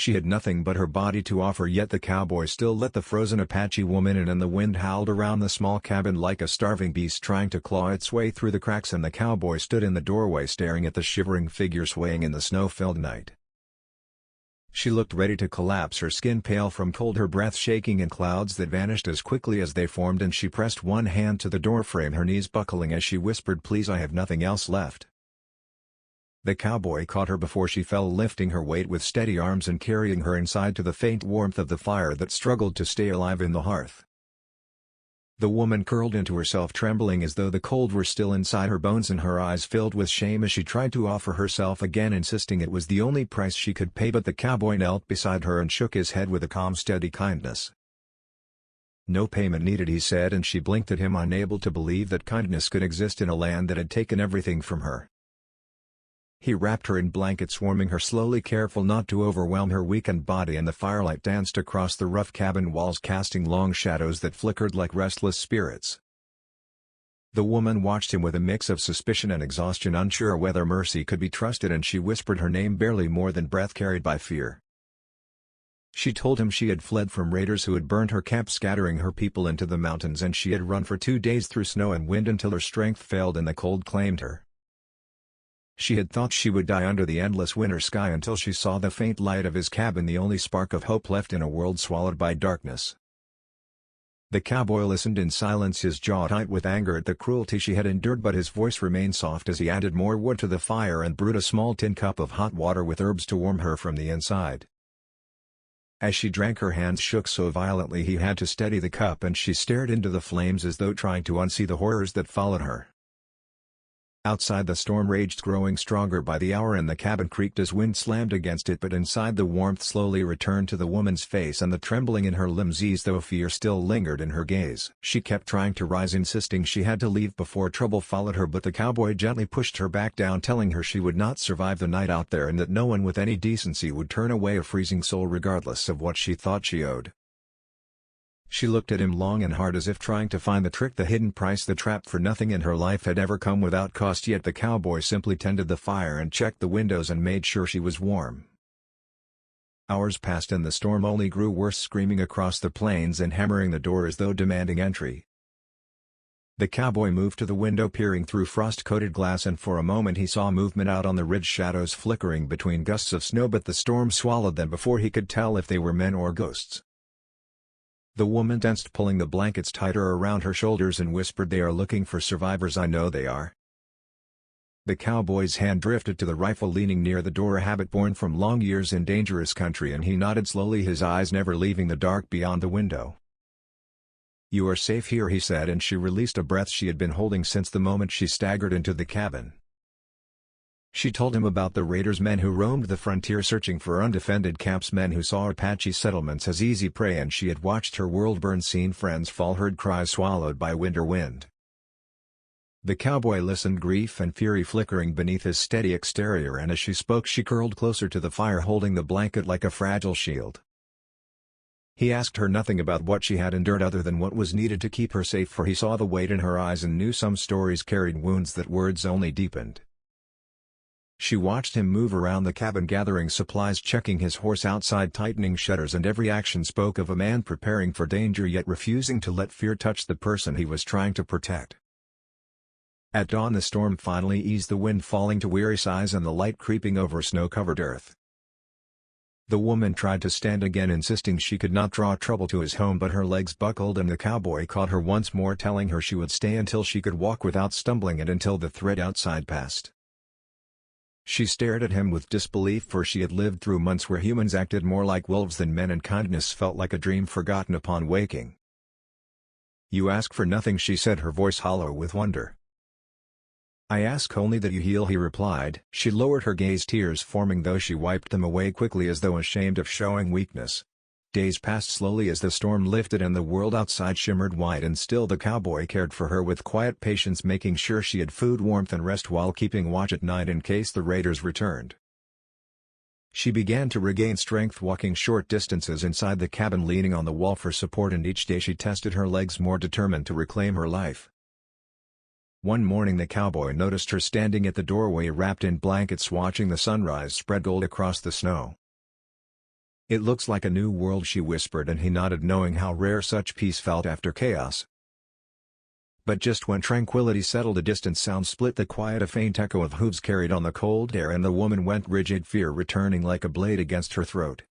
She had nothing but her body to offer, yet the cowboy still let the frozen Apache woman in, and the wind howled around the small cabin like a starving beast trying to claw its way through the cracks, and the cowboy stood in the doorway staring at the shivering figure swaying in the snow-filled night. She looked ready to collapse, her skin pale from cold, her breath shaking in clouds that vanished as quickly as they formed, and she pressed one hand to the doorframe, her knees buckling as she whispered, "Please, I have nothing else left." The cowboy caught her before she fell, lifting her weight with steady arms and carrying her inside to the faint warmth of the fire that struggled to stay alive in the hearth. The woman curled into herself, trembling as though the cold were still inside her bones, and her eyes filled with shame as she tried to offer herself again, insisting it was the only price she could pay. But the cowboy knelt beside her and shook his head with a calm, steady kindness. "No payment needed," he said, and she blinked at him, unable to believe that kindness could exist in a land that had taken everything from her. He wrapped her in blankets, warming her slowly, careful not to overwhelm her weakened body, and the firelight danced across the rough cabin walls, casting long shadows that flickered like restless spirits. The woman watched him with a mix of suspicion and exhaustion, unsure whether mercy could be trusted, and she whispered her name, barely more than breath, carried by fear. She told him she had fled from raiders who had burned her camp, scattering her people into the mountains, and she had run for 2 days through snow and wind until her strength failed and the cold claimed her. She had thought she would die under the endless winter sky until she saw the faint light of his cabin, the only spark of hope left in a world swallowed by darkness. The cowboy listened in silence, his jaw tight with anger at the cruelty she had endured, but his voice remained soft as he added more wood to the fire and brewed a small tin cup of hot water with herbs to warm her from the inside. As she drank, her hands shook so violently he had to steady the cup, and she stared into the flames as though trying to unsee the horrors that followed her. Outside, the storm raged, growing stronger by the hour, and the cabin creaked as wind slammed against it, but inside the warmth slowly returned to the woman's face and the trembling in her limbs eased, though fear still lingered in her gaze. She kept trying to rise, insisting she had to leave before trouble followed her, but the cowboy gently pushed her back down, telling her she would not survive the night out there and that no one with any decency would turn away a freezing soul regardless of what she thought she owed. She looked at him long and hard, as if trying to find the trick, the hidden price, the trap, for nothing in her life had ever come without cost, yet the cowboy simply tended the fire and checked the windows and made sure she was warm. Hours passed and the storm only grew worse, screaming across the plains and hammering the door as though demanding entry. The cowboy moved to the window, peering through frost-coated glass, and for a moment he saw movement out on the ridge, shadows flickering between gusts of snow, but the storm swallowed them before he could tell if they were men or ghosts. The woman tensed, pulling the blankets tighter around her shoulders, and whispered, "They are looking for survivors, I know they are." The cowboy's hand drifted to the rifle leaning near the door, a habit born from long years in dangerous country, and he nodded slowly, his eyes never leaving the dark beyond the window. "You are safe here," he said, and she released a breath she had been holding since the moment she staggered into the cabin. She told him about the raiders, men who roamed the frontier searching for undefended camps, men who saw Apache settlements as easy prey, and she had watched her world burn, seen friends fall, heard cries swallowed by winter wind. The cowboy listened, grief and fury flickering beneath his steady exterior, and as she spoke she curled closer to the fire, holding the blanket like a fragile shield. He asked her nothing about what she had endured other than what was needed to keep her safe, for he saw the weight in her eyes and knew some stories carried wounds that words only deepened. She watched him move around the cabin, gathering supplies, checking his horse outside, tightening shutters, and every action spoke of a man preparing for danger yet refusing to let fear touch the person he was trying to protect. At dawn the storm finally eased, the wind falling to weary sighs and the light creeping over snow-covered earth. The woman tried to stand again, insisting she could not draw trouble to his home, but her legs buckled and the cowboy caught her once more, telling her she would stay until she could walk without stumbling and until the threat outside passed. She stared at him with disbelief, for she had lived through months where humans acted more like wolves than men, and kindness felt like a dream forgotten upon waking. "You ask for nothing," she said, her voice hollow with wonder. "I ask only that you heal," he replied. She lowered her gaze, tears forming, though she wiped them away quickly as though ashamed of showing weakness. Days passed slowly as the storm lifted and the world outside shimmered white, and still the cowboy cared for her with quiet patience, making sure she had food, warmth, and rest while keeping watch at night in case the raiders returned. She began to regain strength, walking short distances inside the cabin, leaning on the wall for support, and each day she tested her legs, more determined to reclaim her life. One morning the cowboy noticed her standing at the doorway, wrapped in blankets, watching the sunrise spread gold across the snow. "It looks like a new world," she whispered, and he nodded, knowing how rare such peace felt after chaos. But just when tranquility settled, a distant sound split the quiet. A faint echo of hooves carried on the cold air, and the woman went rigid, fear returning like a blade against her throat.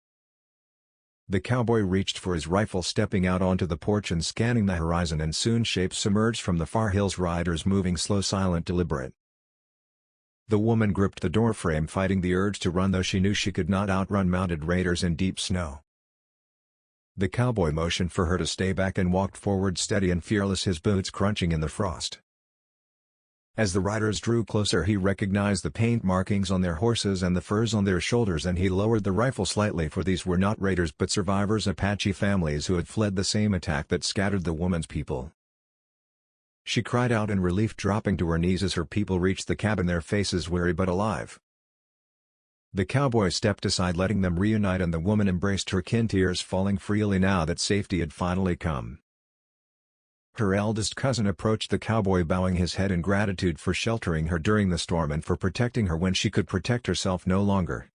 The cowboy reached for his rifle, stepping out onto the porch and scanning the horizon, and soon shapes emerged from the far hills, riders moving slow, silent, deliberate. The woman gripped the doorframe, fighting the urge to run, though she knew she could not outrun mounted raiders in deep snow. The cowboy motioned for her to stay back and walked forward, steady and fearless, his boots crunching in the frost. As the riders drew closer, he recognized the paint markings on their horses and the furs on their shoulders, and he lowered the rifle slightly, for these were not raiders but survivors, Apache families who had fled the same attack that scattered the woman's people. She cried out in relief, dropping to her knees as her people reached the cabin, their faces weary but alive. The cowboy stepped aside, letting them reunite, and the woman embraced her kin, tears falling freely now that safety had finally come. Her eldest cousin approached the cowboy, bowing his head in gratitude for sheltering her during the storm and for protecting her when she could protect herself no longer.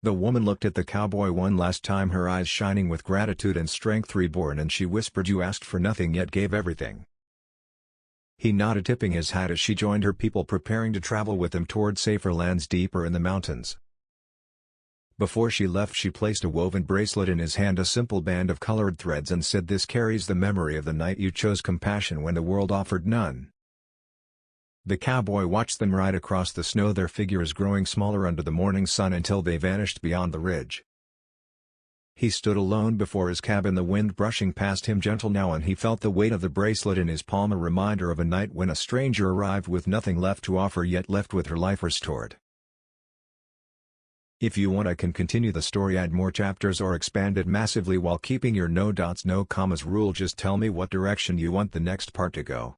The woman looked at the cowboy one last time, her eyes shining with gratitude and strength reborn, and she whispered, "You asked for nothing yet gave everything." He nodded, tipping his hat as she joined her people, preparing to travel with them toward safer lands deeper in the mountains. Before she left, she placed a woven bracelet in his hand, a simple band of colored threads, and said, "This carries the memory of the night you chose compassion when the world offered none." The cowboy watched them ride across the snow, their figures growing smaller under the morning sun until they vanished beyond the ridge. He stood alone before his cabin, the wind brushing past him gentle now, and he felt the weight of the bracelet in his palm, a reminder of a night when a stranger arrived with nothing left to offer, yet left with her life restored. If you want, I can continue the story, add more chapters, or expand it massively while keeping your no dots no commas rule. Just tell me what direction you want the next part to go.